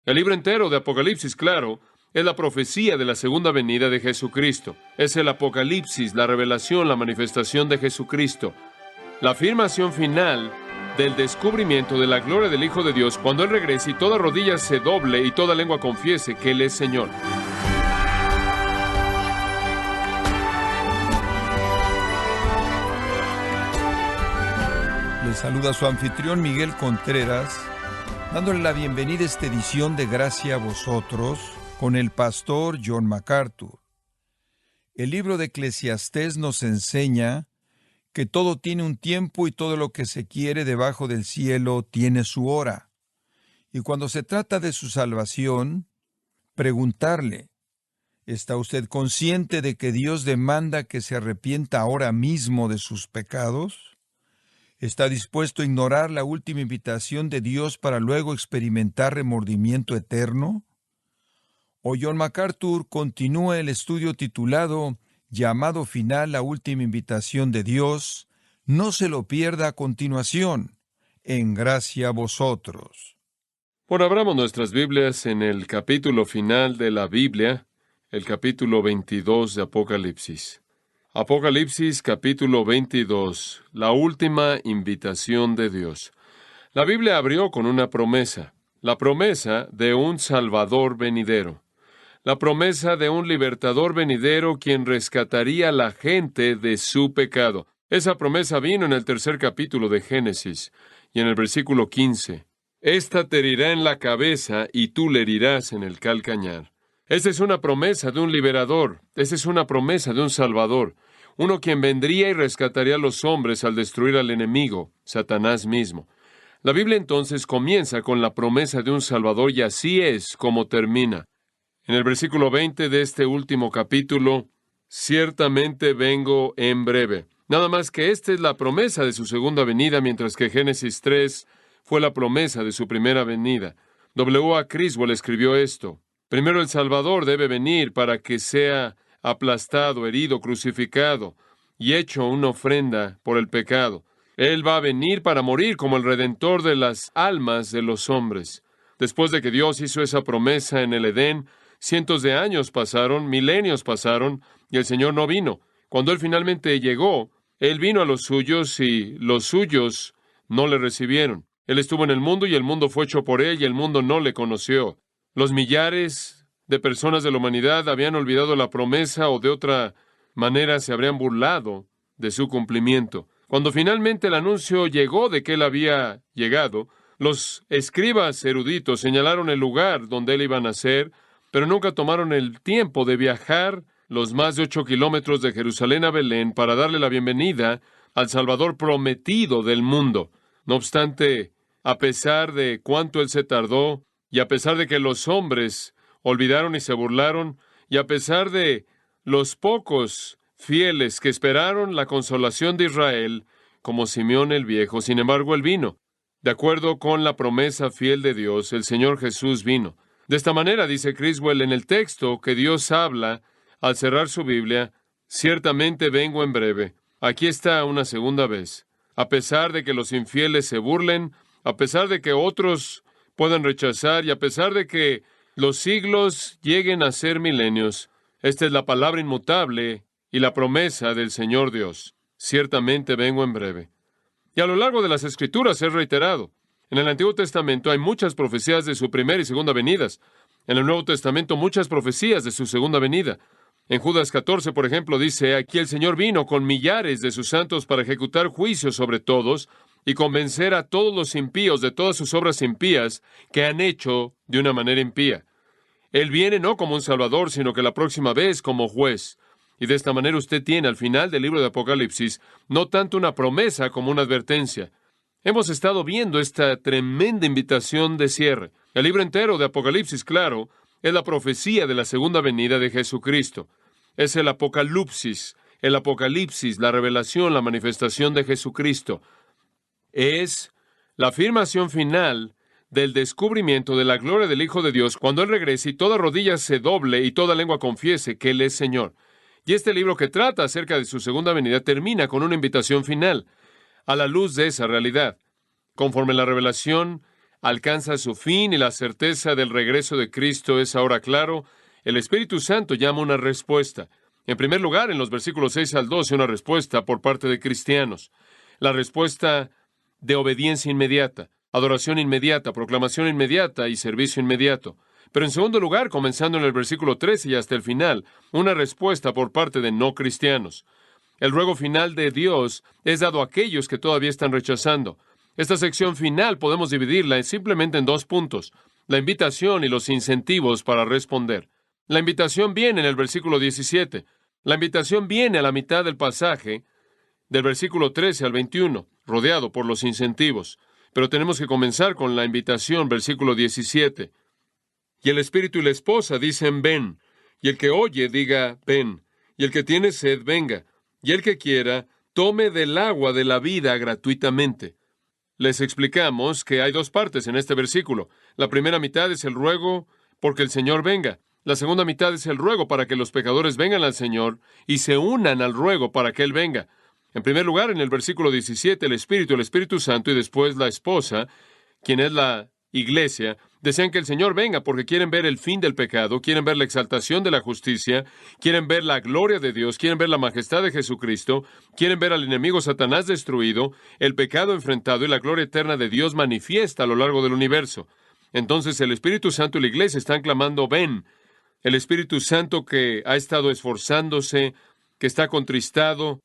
El libro entero de Apocalipsis, claro, es la profecía de la segunda venida de Jesucristo. Es el Apocalipsis, la revelación, la manifestación de Jesucristo, la afirmación final del descubrimiento de la gloria del Hijo de Dios cuando Él regrese y toda rodilla se doble y toda lengua confiese que Él es Señor. Le saluda su anfitrión Miguel Contreras, dándole la bienvenida a esta edición de Gracia a vosotros con el pastor John MacArthur. El libro de Eclesiastés nos enseña que todo tiene un tiempo y todo lo que se quiere debajo del cielo tiene su hora. Y cuando se trata de su salvación, preguntarle, ¿está usted consciente de que Dios demanda que se arrepienta ahora mismo de sus pecados? ¿Está dispuesto a ignorar la última invitación de Dios para luego experimentar remordimiento eterno? O John MacArthur continúa el estudio titulado Llamado final, la última invitación de Dios. No se lo pierda a continuación, en Gracia a vosotros. Bueno, abramos nuestras Biblias en el capítulo final de la Biblia, el capítulo 22 de Apocalipsis. Apocalipsis capítulo 22, la última invitación de Dios. La Biblia abrió con una promesa, la promesa de un Salvador venidero, la promesa de un libertador venidero quien rescataría a la gente de su pecado. Esa promesa vino en el tercer capítulo de Génesis y en el versículo 15. Esta te herirá en la cabeza y tú le herirás en el calcañar. Esa es una promesa de un liberador, esa es una promesa de un Salvador, uno quien vendría y rescataría a los hombres al destruir al enemigo, Satanás mismo. La Biblia entonces comienza con la promesa de un Salvador y así es como termina. En el versículo 20 de este último capítulo, ciertamente vengo en breve. Nada más que esta es la promesa de su segunda venida, mientras que Génesis 3 fue la promesa de su primera venida. W. A. Criswell escribió esto. Primero el Salvador debe venir para que sea aplastado, herido, crucificado y hecho una ofrenda por el pecado. Él va a venir para morir como el Redentor de las almas de los hombres. Después de que Dios hizo esa promesa en el Edén, cientos de años pasaron, milenios pasaron, y el Señor no vino. Cuando Él finalmente llegó, Él vino a los suyos y los suyos no le recibieron. Él estuvo en el mundo y el mundo fue hecho por Él y el mundo no le conoció. Los millares de personas de la humanidad habían olvidado la promesa o de otra manera se habrían burlado de su cumplimiento. Cuando finalmente el anuncio llegó de que Él había llegado, los escribas eruditos señalaron el lugar donde Él iba a nacer, pero nunca tomaron el tiempo de viajar los más de 8 kilómetros de Jerusalén a Belén para darle la bienvenida al Salvador prometido del mundo. No obstante, a pesar de cuánto Él se tardó, y a pesar de que los hombres olvidaron y se burlaron, y a pesar de los pocos fieles que esperaron la consolación de Israel, como Simeón el Viejo, sin embargo Él vino. De acuerdo con la promesa fiel de Dios, el Señor Jesús vino. De esta manera, dice Criswell, en el texto que Dios habla al cerrar su Biblia, ciertamente vengo en breve. Aquí está una segunda vez. A pesar de que los infieles se burlen, a pesar de que otros puedan rechazar y a pesar de que los siglos lleguen a ser milenios, esta es la palabra inmutable y la promesa del Señor Dios. Ciertamente vengo en breve. Y a lo largo de las Escrituras es reiterado. En el Antiguo Testamento hay muchas profecías de su primera y segunda venidas. En el Nuevo Testamento muchas profecías de su segunda venida. En Judas 14, por ejemplo, dice, aquí el Señor vino con millares de sus santos para ejecutar juicios sobre todos y convencer a todos los impíos de todas sus obras impías que han hecho de una manera impía. Él viene no como un salvador, sino que la próxima vez como juez. Y de esta manera usted tiene al final del libro de Apocalipsis no tanto una promesa como una advertencia. Hemos estado viendo esta tremenda invitación de cierre. El libro entero de Apocalipsis, claro, es la profecía de la segunda venida de Jesucristo. Es el Apocalipsis, la revelación, la manifestación de Jesucristo. Es la afirmación final del descubrimiento de la gloria del Hijo de Dios cuando Él regrese y toda rodilla se doble y toda lengua confiese que Él es Señor. Y este libro que trata acerca de su segunda venida termina con una invitación final a la luz de esa realidad. Conforme la revelación alcanza su fin y la certeza del regreso de Cristo es ahora claro, el Espíritu Santo llama una respuesta. En primer lugar, en los versículos 6 al 12, una respuesta por parte de cristianos. La respuesta de obediencia inmediata, adoración inmediata, proclamación inmediata y servicio inmediato. Pero en segundo lugar, comenzando en el versículo 13 y hasta el final, una respuesta por parte de no cristianos. El ruego final de Dios es dado a aquellos que todavía están rechazando. Esta sección final podemos dividirla simplemente en dos puntos: la invitación y los incentivos para responder. La invitación viene en el versículo 17. La invitación viene a la mitad del pasaje, del versículo 13 al 21, rodeado por los incentivos. Pero tenemos que comenzar con la invitación, versículo 17. Y el Espíritu y la esposa dicen, ven. Y el que oye, diga, ven. Y el que tiene sed, venga. Y el que quiera, tome del agua de la vida gratuitamente. Les explicamos que hay dos partes en este versículo. La primera mitad es el ruego porque el Señor venga. La segunda mitad es el ruego para que los pecadores vengan al Señor y se unan al ruego para que Él venga. En primer lugar, en el versículo 17, el Espíritu Santo y después la esposa, quien es la iglesia, desean que el Señor venga porque quieren ver el fin del pecado, quieren ver la exaltación de la justicia, quieren ver la gloria de Dios, quieren ver la majestad de Jesucristo, quieren ver al enemigo Satanás destruido, el pecado enfrentado y la gloria eterna de Dios manifiesta a lo largo del universo. Entonces el Espíritu Santo y la iglesia están clamando, ven. El Espíritu Santo que ha estado esforzándose, que está contristado,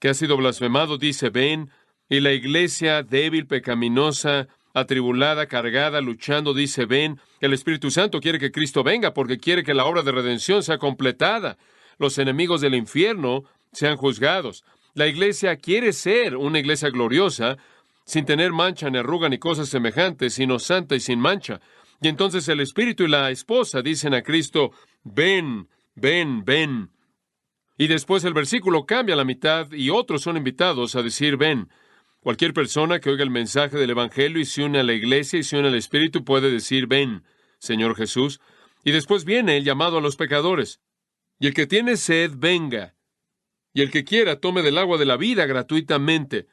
que ha sido blasfemado, dice, ven. Y la iglesia débil, pecaminosa, atribulada, cargada, luchando, dice, ven. El Espíritu Santo quiere que Cristo venga porque quiere que la obra de redención sea completada. Los enemigos del infierno sean juzgados. La iglesia quiere ser una iglesia gloriosa, sin tener mancha ni arruga ni cosas semejantes, sino santa y sin mancha. Y entonces el Espíritu y la esposa dicen a Cristo, ven, ven, ven. Y después el versículo cambia a la mitad y otros son invitados a decir, ven. Cualquier persona que oiga el mensaje del Evangelio y se une a la iglesia y se une al Espíritu puede decir, ven, Señor Jesús. Y después viene el llamado a los pecadores. Y el que tiene sed, venga. Y el que quiera, tome del agua de la vida gratuitamente.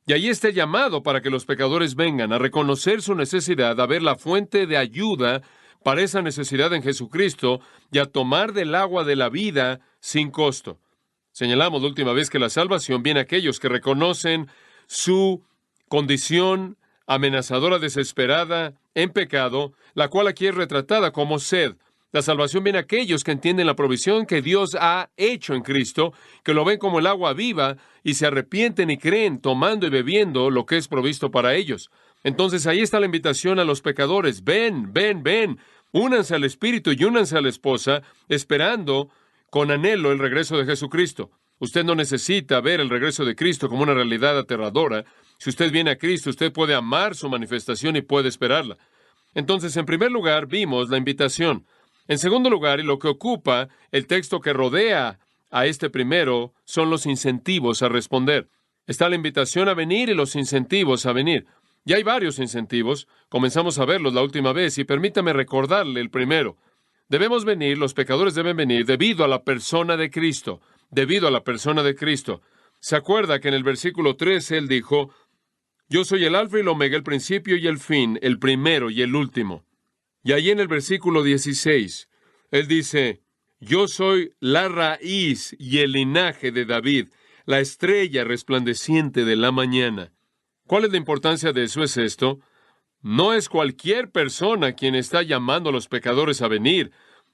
Y ahí está el llamado para que los pecadores vengan a reconocer su necesidad, a ver la fuente de ayuda para esa necesidad en Jesucristo y a tomar del agua de la vida sin costo. Señalamos la última vez que la salvación viene a aquellos que reconocen su condición amenazadora, desesperada, en pecado, la cual aquí es retratada como sed. La salvación viene a aquellos que entienden la provisión que Dios ha hecho en Cristo, que lo ven como el agua viva y se arrepienten y creen tomando y bebiendo lo que es provisto para ellos. Entonces ahí está la invitación a los pecadores. Ven, ven, ven. Únanse al Espíritu y únanse a la esposa, esperando con anhelo el regreso de Jesucristo. Usted no necesita ver el regreso de Cristo como una realidad aterradora. Si usted viene a Cristo, usted puede amar su manifestación y puede esperarla. Entonces, en primer lugar, vimos la invitación. En segundo lugar, y lo que ocupa el texto que rodea a este primero, son los incentivos a responder. Está la invitación a venir y los incentivos a venir. Y hay varios incentivos. Comenzamos a verlos la última vez y permítame recordarle el primero. Debemos venir, los pecadores deben venir debido a la persona de Cristo. Debido a la persona de Cristo. ¿Se acuerda que en el versículo 13 él dijo, yo soy el alfa y el omega, el principio y el fin, el primero y el último? Y ahí en el versículo 16, él dice, yo soy la raíz y el linaje de David, la estrella resplandeciente de la mañana. ¿Cuál es la importancia de eso? Es esto. No es cualquier persona quien está llamando a los pecadores a venir.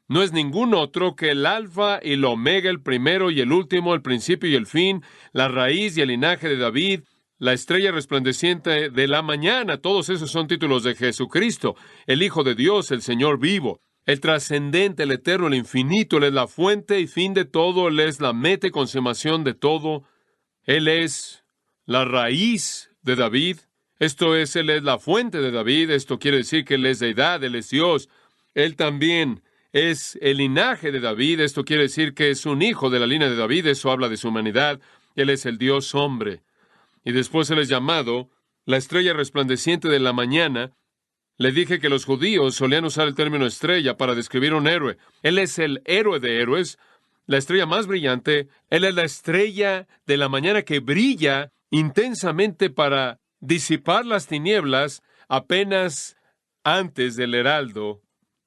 No es ningún otro que el alfa y el omega, el primero y el último, el principio y el fin, la raíz y el linaje de David, la estrella resplandeciente de la mañana. Todos esos son títulos de Jesucristo, el Hijo de Dios, el Señor vivo, el trascendente, el eterno, el infinito. Él es la fuente y fin de todo. Él es la meta y consumación de todo. Él es la raíz de David. Esto es, Él es la fuente de David. Esto quiere decir que Él es deidad, Él es Dios. Él también es el linaje de David. Esto quiere decir que es un hijo de la línea de David. Eso habla de su humanidad. Él es el Dios hombre. Y después Él es llamado la estrella resplandeciente de la mañana. Le dije que los judíos solían usar el término estrella para describir un héroe. Él es el héroe de héroes, la estrella más brillante. Él es la estrella de la mañana que brilla intensamente para disipar las tinieblas apenas antes del heraldo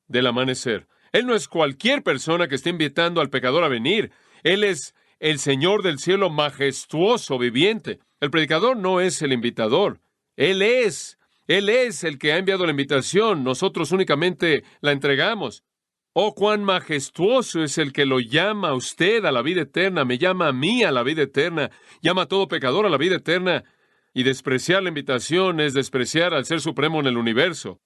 del amanecer. Él no es cualquier persona que esté invitando al pecador a venir. Él es el Señor del cielo majestuoso, viviente. El predicador no es el invitador. Él es. Él es el que ha enviado la invitación. Nosotros únicamente la entregamos. Oh, cuán majestuoso es el que lo llama a usted a la vida eterna, me llama a mí a la vida eterna, llama a todo pecador a la vida eterna. Y despreciar la invitación es despreciar al Ser Supremo en el universo.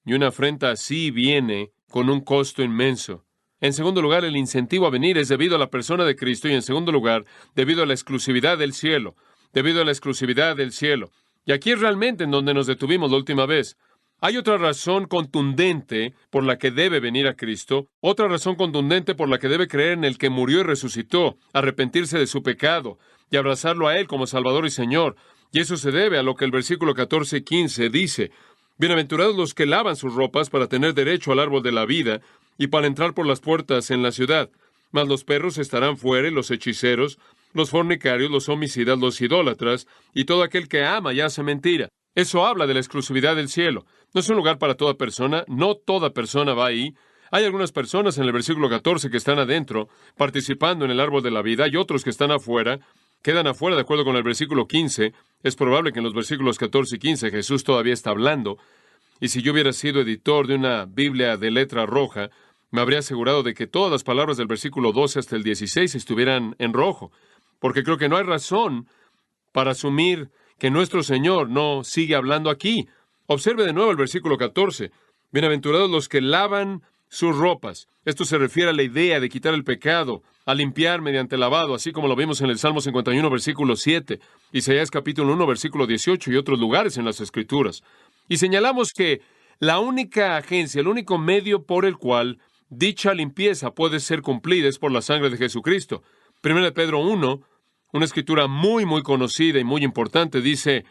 Y una afrenta así viene con un costo inmenso. En segundo lugar, el incentivo a venir es debido a la persona de Cristo y en segundo lugar, debido a la exclusividad del cielo. Debido a la exclusividad del cielo. Y aquí es realmente en donde nos detuvimos la última vez. Hay otra razón contundente por la que debe venir a Cristo, otra razón contundente por la que debe creer en el que murió y resucitó, arrepentirse de su pecado y abrazarlo a Él como Salvador y Señor. Y eso se debe a lo que el versículo 14 y 15 dice: Bienaventurados los que lavan sus ropas para tener derecho al árbol de la vida y para entrar por las puertas en la ciudad. Mas los perros estarán fuera, y los hechiceros, los fornicarios, los homicidas, los idólatras, y todo aquel que ama y hace mentira. Eso habla de la exclusividad del cielo. No es un lugar para toda persona, no toda persona va ahí. Hay algunas personas en el versículo 14 que están adentro, participando en el árbol de la vida, y otros que están afuera, quedan afuera de acuerdo con el versículo 15. Es probable que en los versículos 14 y 15 Jesús todavía está hablando, y si yo hubiera sido editor de una Biblia de letra roja, me habría asegurado de que todas las palabras del versículo 12 hasta el 16 estuvieran en rojo, porque creo que no hay razón para asumir que nuestro Señor no sigue hablando aquí. Observe de nuevo el versículo 14. Bienaventurados los que lavan sus ropas. Esto se refiere a la idea de quitar el pecado, a limpiar mediante lavado, así como lo vimos en el Salmo 51, versículo 7, Isaías capítulo 1, versículo 18 y otros lugares en las Escrituras. Y señalamos que la única agencia, el único medio por el cual dicha limpieza puede ser cumplida es por la sangre de Jesucristo. 1 Pedro 1, una escritura muy conocida y muy importante, dice: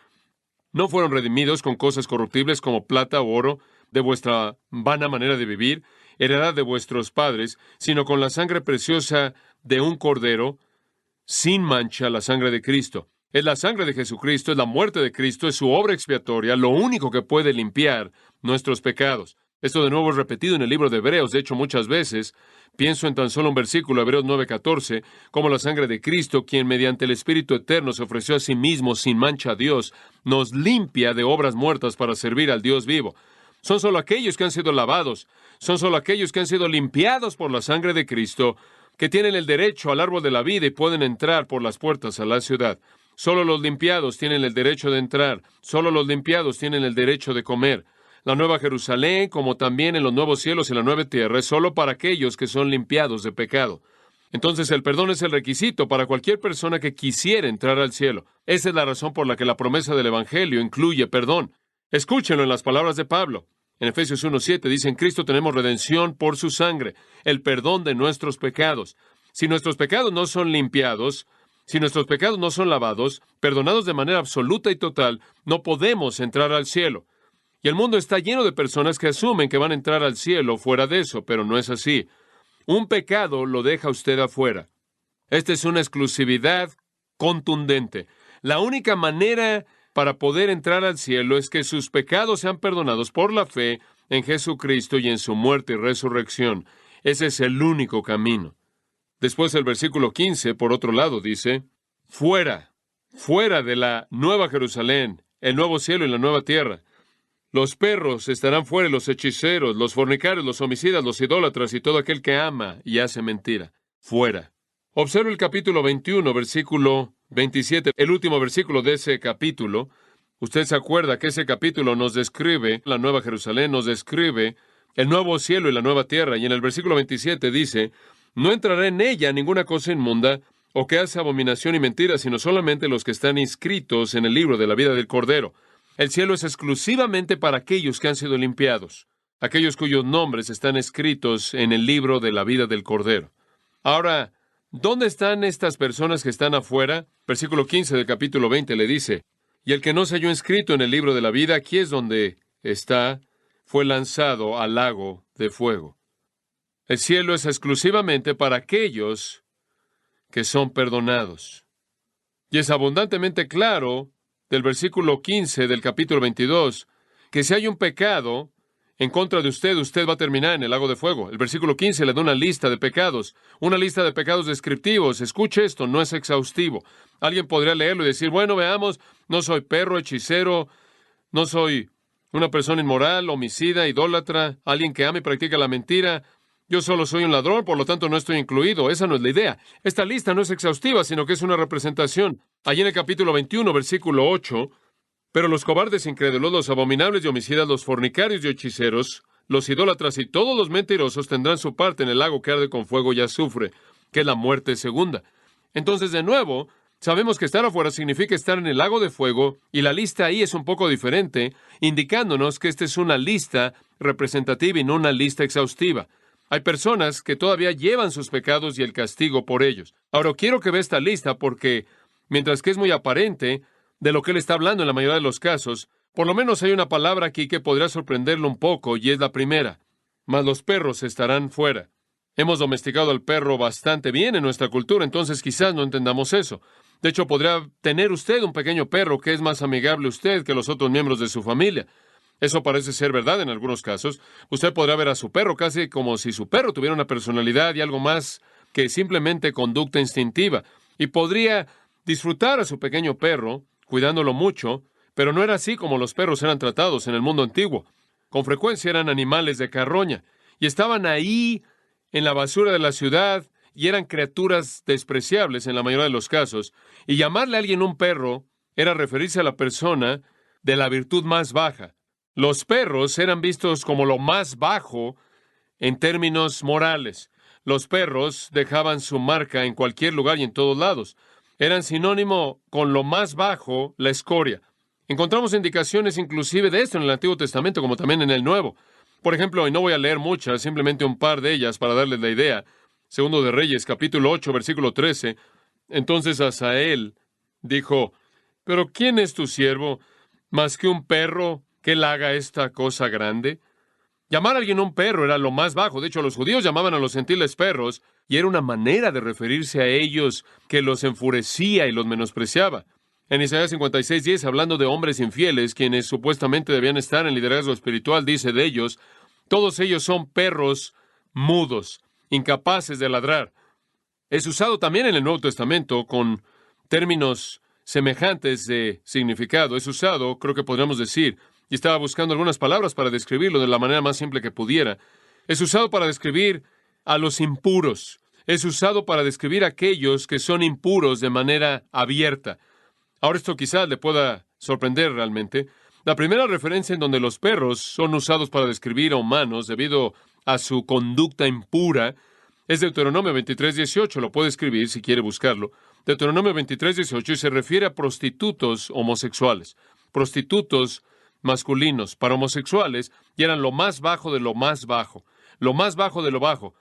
no fueron redimidos con cosas corruptibles como plata o oro, de vuestra vana manera de vivir, heredad de vuestros padres, sino con la sangre preciosa de un cordero, sin mancha, la sangre de Cristo. Es la sangre de Jesucristo, es la muerte de Cristo, es su obra expiatoria, lo único que puede limpiar nuestros pecados. Esto de nuevo es repetido en el libro de Hebreos. De hecho, muchas veces pienso en tan solo un versículo, Hebreos 9:14, como la sangre de Cristo, quien mediante el Espíritu Eterno se ofreció a sí mismo sin mancha a Dios, nos limpia de obras muertas para servir al Dios vivo. Son solo aquellos que han sido lavados, son solo aquellos que han sido limpiados por la sangre de Cristo, que tienen el derecho al árbol de la vida y pueden entrar por las puertas a la ciudad. Solo los limpiados tienen el derecho de entrar, solo los limpiados tienen el derecho de comer. La Nueva Jerusalén, como también en los nuevos cielos y la nueva tierra, es solo para aquellos que son limpiados de pecado. Entonces el perdón es el requisito para cualquier persona que quisiera entrar al cielo. Esa es la razón por la que la promesa del Evangelio incluye perdón. Escúchenlo en las palabras de Pablo. En Efesios 1:7 dice: en Cristo tenemos redención por su sangre, el perdón de nuestros pecados. Si nuestros pecados no son limpiados, si nuestros pecados no son lavados, perdonados de manera absoluta y total, no podemos entrar al cielo. Y el mundo está lleno de personas que asumen que van a entrar al cielo fuera de eso, pero no es así. Un pecado lo deja usted afuera. Esta es una exclusividad contundente. La única manera para poder entrar al cielo es que sus pecados sean perdonados por la fe en Jesucristo y en su muerte y resurrección. Ese es el único camino. Después el versículo 15, por otro lado, dice: fuera de la nueva Jerusalén, el nuevo cielo y la nueva tierra. Los perros estarán fuera, los hechiceros, los fornicarios, los homicidas, los idólatras y todo aquel que ama y hace mentira. Fuera. Observe el capítulo 21, versículo 27, el último versículo de ese capítulo. Usted se acuerda que ese capítulo nos describe la Nueva Jerusalén, nos describe el nuevo cielo y la nueva tierra. Y en el versículo 27 dice: no entrará en ella ninguna cosa inmunda o que hace abominación y mentira, sino solamente los que están inscritos en el libro de la vida del Cordero. El cielo es exclusivamente para aquellos que han sido limpiados, aquellos cuyos nombres están escritos en el libro de la vida del Cordero. Ahora, ¿dónde están estas personas que están afuera? Versículo 15 del capítulo 20 le dice: y el que no se halló inscrito en el libro de la vida, aquí es donde está, fue lanzado al lago de fuego. El cielo es exclusivamente para aquellos que son perdonados. Y es abundantemente claro del versículo 15 del capítulo 22, que si hay un pecado, en contra de usted, usted va a terminar en el lago de fuego. El versículo 15 le da una lista de pecados descriptivos. Escuche esto, no es exhaustivo. Alguien podría leerlo y decir, bueno, veamos, no soy perro, hechicero, no soy una persona inmoral, homicida, idólatra, alguien que ama y practica la mentira. Yo solo soy un ladrón, por lo tanto no estoy incluido. Esa no es la idea. Esta lista no es exhaustiva, sino que es una representación. Allí en el capítulo 21, versículo 8, pero los cobardes incrédulos, los abominables y homicidas, los fornicarios y hechiceros, los idólatras y todos los mentirosos tendrán su parte en el lago que arde con fuego y azufre, que es la muerte segunda. Entonces, de nuevo, sabemos que estar afuera significa estar en el lago de fuego, y la lista ahí es un poco diferente, indicándonos que esta es una lista representativa y no una lista exhaustiva. Hay personas que todavía llevan sus pecados y el castigo por ellos. Ahora, quiero que vea esta lista porque, mientras que es muy aparente de lo que él está hablando en la mayoría de los casos, por lo menos hay una palabra aquí que podría sorprenderlo un poco, y es la primera. Mas los perros estarán fuera. Hemos domesticado al perro bastante bien en nuestra cultura, entonces quizás no entendamos eso. De hecho, podría tener usted un pequeño perro que es más amigable a usted que los otros miembros de su familia. Eso parece ser verdad en algunos casos. Usted podrá ver a su perro casi como si su perro tuviera una personalidad y algo más que simplemente conducta instintiva. Y podría disfrutar a su pequeño perro, cuidándolo mucho, pero no era así como los perros eran tratados en el mundo antiguo. Con frecuencia eran animales de carroña, y estaban ahí en la basura de la ciudad, y eran criaturas despreciables en la mayoría de los casos, y llamarle a alguien un perro era referirse a la persona de la virtud más baja. Los perros eran vistos como lo más bajo en términos morales. Los perros dejaban su marca en cualquier lugar y en todos lados. Eran sinónimo con lo más bajo, la escoria. Encontramos indicaciones inclusive de esto en el Antiguo Testamento como también en el Nuevo. Por ejemplo, y no voy a leer muchas, simplemente un par de ellas para darles la idea. Segundo de Reyes, capítulo 8, versículo 13. Entonces Asael dijo, ¿pero quién es tu siervo más que un perro que él haga esta cosa grande? Llamar a alguien un perro era lo más bajo. De hecho, los judíos llamaban a los gentiles perros, y era una manera de referirse a ellos que los enfurecía y los menospreciaba. En Isaías 56:10, hablando de hombres infieles, quienes supuestamente debían estar en liderazgo espiritual, dice de ellos, todos ellos son perros mudos, incapaces de ladrar. Es usado también en el Nuevo Testamento con términos semejantes de significado. Es usado, creo que podríamos decir, y estaba buscando algunas palabras para describirlo de la manera más simple que pudiera. Es usado para describir a los impuros. Es usado para describir a aquellos que son impuros de manera abierta. Ahora esto quizás le pueda sorprender realmente. La primera referencia en donde los perros son usados para describir a humanos debido a su conducta impura es Deuteronomio 23:18. Lo puede escribir si quiere buscarlo. Deuteronomio 23:18 y se refiere a prostitutos homosexuales. Prostitutos masculinos para homosexuales, y eran lo más bajo de lo más bajo. Lo más bajo de lo bajo.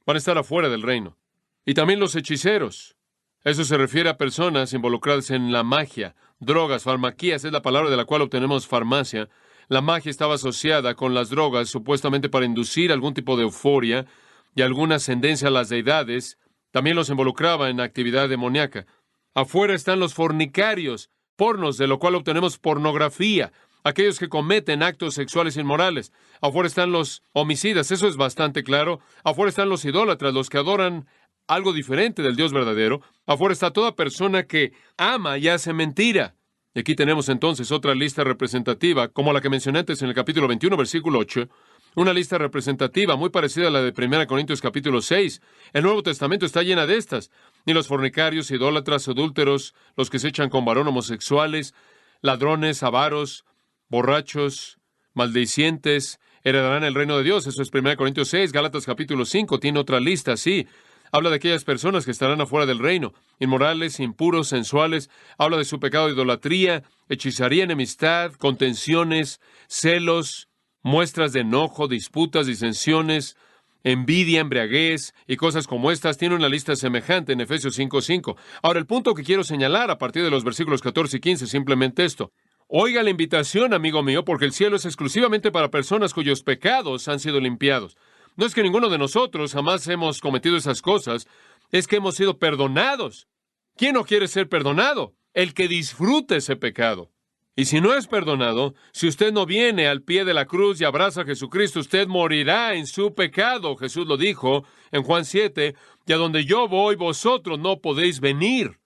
Van a estar afuera del reino. Y también los hechiceros. Eso se refiere a personas involucradas en la magia, drogas, farmaquías, es la palabra de la cual obtenemos farmacia. La magia estaba asociada con las drogas, supuestamente para inducir algún tipo de euforia y alguna ascendencia a las deidades. También los involucraba en actividad demoníaca. Afuera están los fornicarios, pornos, de lo cual obtenemos pornografía, aquellos que cometen actos sexuales inmorales. Afuera están los homicidas, eso es bastante claro. Afuera están los idólatras, los que adoran algo diferente del Dios verdadero. Afuera está toda persona que ama y hace mentira. Y aquí tenemos entonces otra lista representativa, como la que mencioné antes en el capítulo 21, versículo 8. Una lista representativa muy parecida a la de 1 Corintios capítulo 6. El Nuevo Testamento está llena de estas. Ni los fornicarios, idólatras, adúlteros, los que se echan con varón, homosexuales, ladrones, avaros, borrachos, maldicientes, heredarán el reino de Dios. Eso es 1 Corintios 6. Gálatas capítulo 5 tiene otra lista así. Habla de aquellas personas que estarán afuera del reino, inmorales, impuros, sensuales. Habla de su pecado de idolatría, hechizaría, enemistad, contenciones, celos, muestras de enojo, disputas, disensiones, envidia, embriaguez y cosas como estas. Tiene una lista semejante en Efesios 5:5. Ahora, el punto que quiero señalar a partir de los versículos 14 y 15 es simplemente esto. Oiga la invitación, amigo mío, porque el cielo es exclusivamente para personas cuyos pecados han sido limpiados. No es que ninguno de nosotros jamás hemos cometido esas cosas, es que hemos sido perdonados. ¿Quién no quiere ser perdonado? El que disfrute ese pecado. Y si no es perdonado, si usted no viene al pie de la cruz y abraza a Jesucristo, usted morirá en su pecado. Jesús lo dijo en Juan 7, y a donde yo voy, vosotros no podéis venir.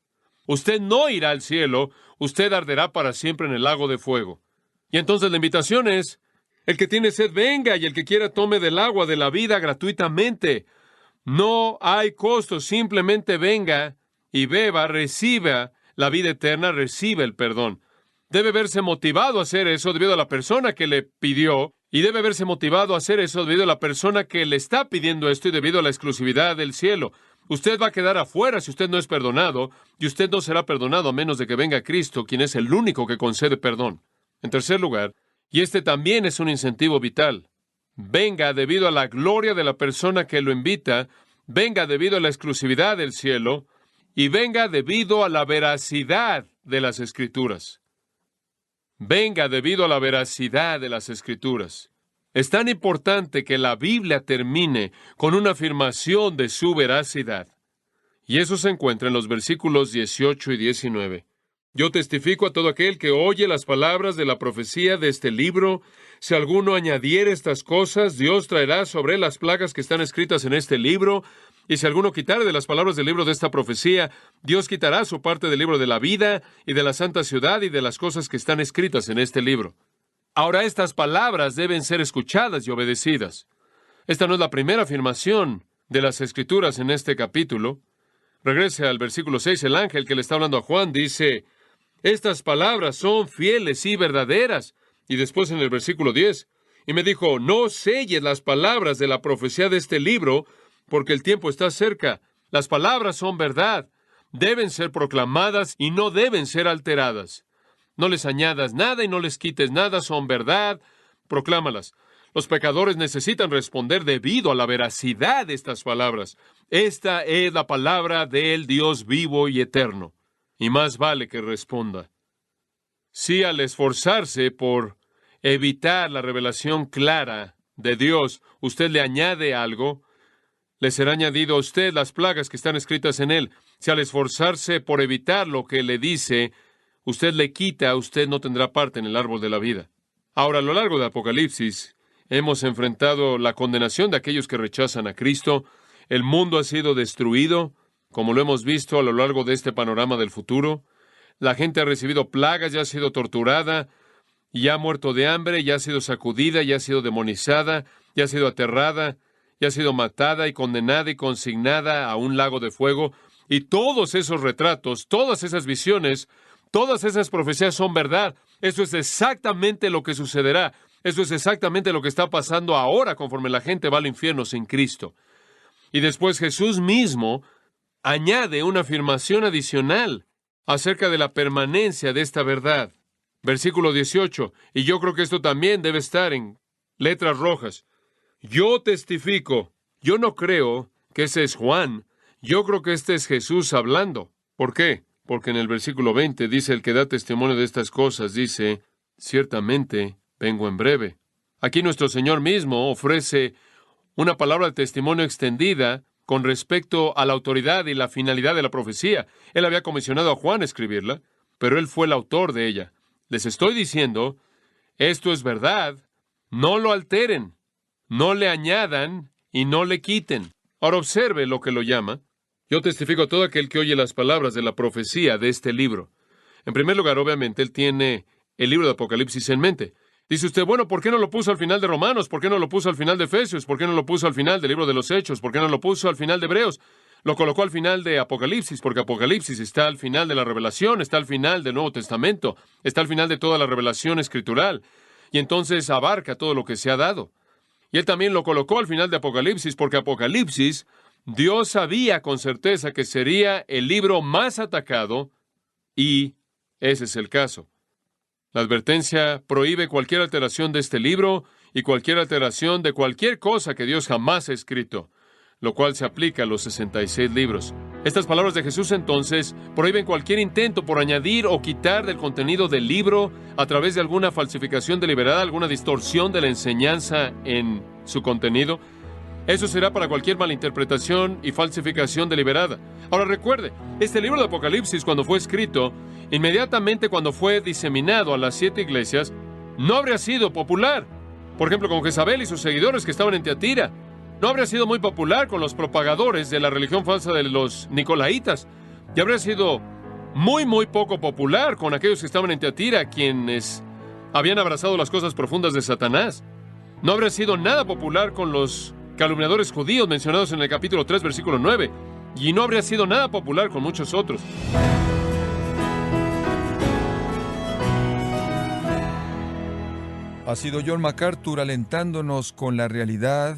Usted no irá al cielo, usted arderá para siempre en el lago de fuego. Y entonces la invitación es, el que tiene sed venga, y el que quiera tome del agua de la vida gratuitamente. No hay costo, simplemente venga y beba, reciba la vida eterna, reciba el perdón. Debe verse motivado a hacer eso debido a la persona que le pidió, y debe verse motivado a hacer eso debido a la persona que le está pidiendo esto y debido a la exclusividad del cielo. Usted va a quedar afuera si usted no es perdonado, y usted no será perdonado a menos de que venga Cristo, quien es el único que concede perdón. En tercer lugar, y este también es un incentivo vital, venga debido a la gloria de la persona que lo invita, venga debido a la exclusividad del cielo, y venga debido a la veracidad de las Escrituras. Venga debido a la veracidad de las Escrituras. Es tan importante que la Biblia termine con una afirmación de su veracidad. Y eso se encuentra en los versículos 18 y 19. Yo testifico a todo aquel que oye las palabras de la profecía de este libro. Si alguno añadiere estas cosas, Dios traerá sobre él las plagas que están escritas en este libro. Y si alguno quitare de las palabras del libro de esta profecía, Dios quitará su parte del libro de la vida y de la santa ciudad y de las cosas que están escritas en este libro. Ahora, estas palabras deben ser escuchadas y obedecidas. Esta no es la primera afirmación de las Escrituras en este capítulo. Regrese al versículo 6, el ángel que le está hablando a Juan dice, estas palabras son fieles y verdaderas. Y después en el versículo 10, y me dijo, no selles las palabras de la profecía de este libro, porque el tiempo está cerca. Las palabras son verdad, deben ser proclamadas y no deben ser alteradas. No les añadas nada y no les quites nada, son verdad, proclámalas. Los pecadores necesitan responder debido a la veracidad de estas palabras. Esta es la palabra del Dios vivo y eterno, y más vale que responda. Si al esforzarse por evitar la revelación clara de Dios, usted le añade algo, le será añadido a usted las plagas que están escritas en él. Si al esforzarse por evitar lo que le dice, usted le quita, usted no tendrá parte en el árbol de la vida. Ahora, a lo largo de Apocalipsis, hemos enfrentado la condenación de aquellos que rechazan a Cristo. El mundo ha sido destruido, como lo hemos visto a lo largo de este panorama del futuro. La gente ha recibido plagas, ya ha sido torturada, ya ha muerto de hambre, ya ha sido sacudida, ya ha sido demonizada, ya ha sido aterrada, ya ha sido matada y condenada y consignada a un lago de fuego. Y todos esos retratos, todas esas visiones, todas esas profecías son verdad. Eso es exactamente lo que sucederá. Eso es exactamente lo que está pasando ahora conforme la gente va al infierno sin Cristo. Y después Jesús mismo añade una afirmación adicional acerca de la permanencia de esta verdad. Versículo 18, y yo creo que esto también debe estar en letras rojas. Yo testifico, yo no creo que ese es Juan, yo creo que este es Jesús hablando. ¿Por qué? Porque en el versículo 20 dice, el que da testimonio de estas cosas, dice, ciertamente vengo en breve. Aquí nuestro Señor mismo ofrece una palabra de testimonio extendida con respecto a la autoridad y la finalidad de la profecía. Él había comisionado a Juan a escribirla, pero él fue el autor de ella. Les estoy diciendo, esto es verdad, no lo alteren, no le añadan y no le quiten. Ahora observe lo que lo llama. Yo testifico a todo aquel que oye las palabras de la profecía de este libro. En primer lugar, obviamente, él tiene el libro de Apocalipsis en mente. Dice usted, bueno, ¿por qué no lo puso al final de Romanos? ¿Por qué no lo puso al final de Efesios? ¿Por qué no lo puso al final del libro de los Hechos? ¿Por qué no lo puso al final de Hebreos? Lo colocó al final de Apocalipsis, porque Apocalipsis está al final de la revelación, está al final del Nuevo Testamento, está al final de toda la revelación escritural, y entonces abarca todo lo que se ha dado. Y él también lo colocó al final de Apocalipsis, porque Apocalipsis, Dios sabía con certeza que sería el libro más atacado, y ese es el caso. La advertencia prohíbe cualquier alteración de este libro y cualquier alteración de cualquier cosa que Dios jamás ha escrito, lo cual se aplica a los 66 libros. Estas palabras de Jesús, entonces, prohíben cualquier intento por añadir o quitar del contenido del libro a través de alguna falsificación deliberada, alguna distorsión de la enseñanza en su contenido. Eso será para cualquier malinterpretación y falsificación deliberada. Ahora recuerde, este libro de Apocalipsis, cuando fue escrito, inmediatamente cuando fue diseminado a las 7 iglesias, no habría sido popular. Por ejemplo, con Jezabel y sus seguidores que estaban en Tiatira. No habría sido muy popular con los propagadores de la religión falsa de los Nicolaitas. Y habría sido muy poco popular con aquellos que estaban en Tiatira, quienes habían abrazado las cosas profundas de Satanás. No habría sido nada popular con los calumniadores judíos mencionados en el capítulo 3, versículo 9. Y no habría sido nada popular con muchos otros. Ha sido John MacArthur alentándonos con la realidad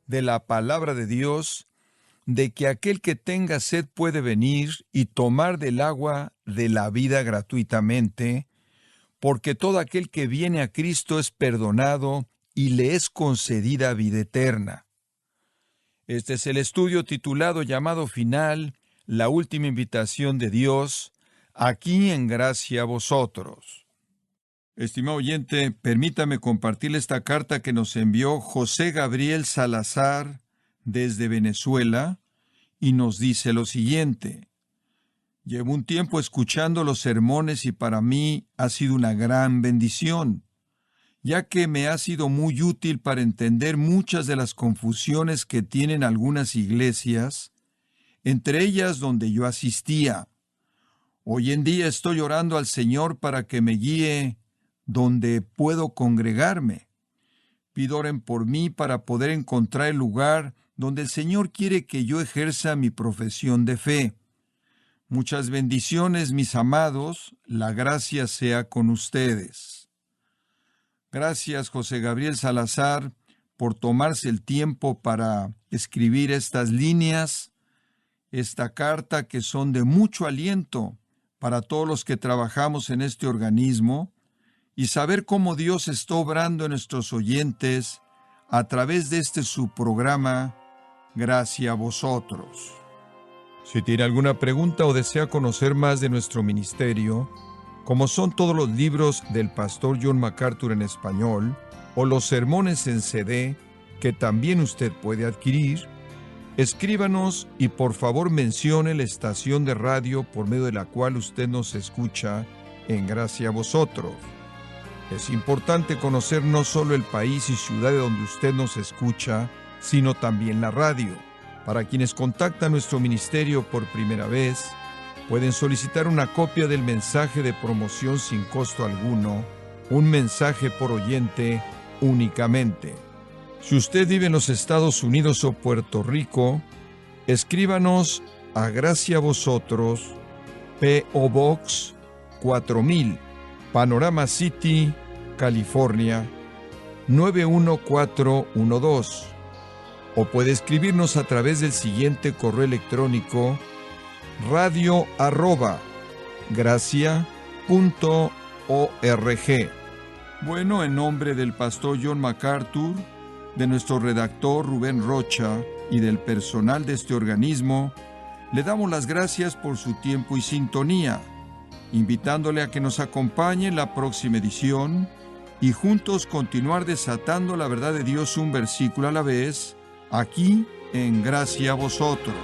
de la palabra de Dios, de que aquel que tenga sed puede venir y tomar del agua de la vida gratuitamente, porque todo aquel que viene a Cristo es perdonado y le es concedida vida eterna. Este es el estudio titulado llamado Final, la última invitación de Dios, aquí en Gracia a Vosotros. Estimado oyente, permítame compartirle esta carta que nos envió José Gabriel Salazar desde Venezuela y nos dice lo siguiente: llevo un tiempo escuchando los sermones y para mí ha sido una gran bendición, ya que me ha sido muy útil para entender muchas de las confusiones que tienen algunas iglesias, entre ellas donde yo asistía. Hoy en día estoy orando al Señor para que me guíe donde puedo congregarme. Pido oren por mí para poder encontrar el lugar donde el Señor quiere que yo ejerza mi profesión de fe. Muchas bendiciones, mis amados, la gracia sea con ustedes. Gracias, José Gabriel Salazar, por tomarse el tiempo para escribir estas líneas, esta carta que son de mucho aliento para todos los que trabajamos en este organismo, y saber cómo Dios está obrando en nuestros oyentes a través de este su programa, Gracia a Vosotros. Si tiene alguna pregunta o desea conocer más de nuestro ministerio, como son todos los libros del pastor John MacArthur en español, o los sermones en CD, que también usted puede adquirir, escríbanos y por favor mencione la estación de radio por medio de la cual usted nos escucha en Gracia a Vosotros. Es importante conocer no solo el país y ciudad de donde usted nos escucha, sino también la radio. Para quienes contactan nuestro ministerio por primera vez, pueden solicitar una copia del mensaje de promoción sin costo alguno, un mensaje por oyente únicamente. Si usted vive en los Estados Unidos o Puerto Rico, escríbanos a Gracia a Vosotros, P.O. Box 4000, Panorama City, California, 91412. O puede escribirnos a través del siguiente correo electrónico: radio@gracia.org. Bueno, en nombre del pastor John MacArthur, de nuestro redactor Rubén Rocha y del personal de este organismo, le damos las gracias por su tiempo y sintonía, invitándole a que nos acompañe en la próxima edición y juntos continuar desatando la verdad de Dios un versículo a la vez, aquí en Gracia a Vosotros.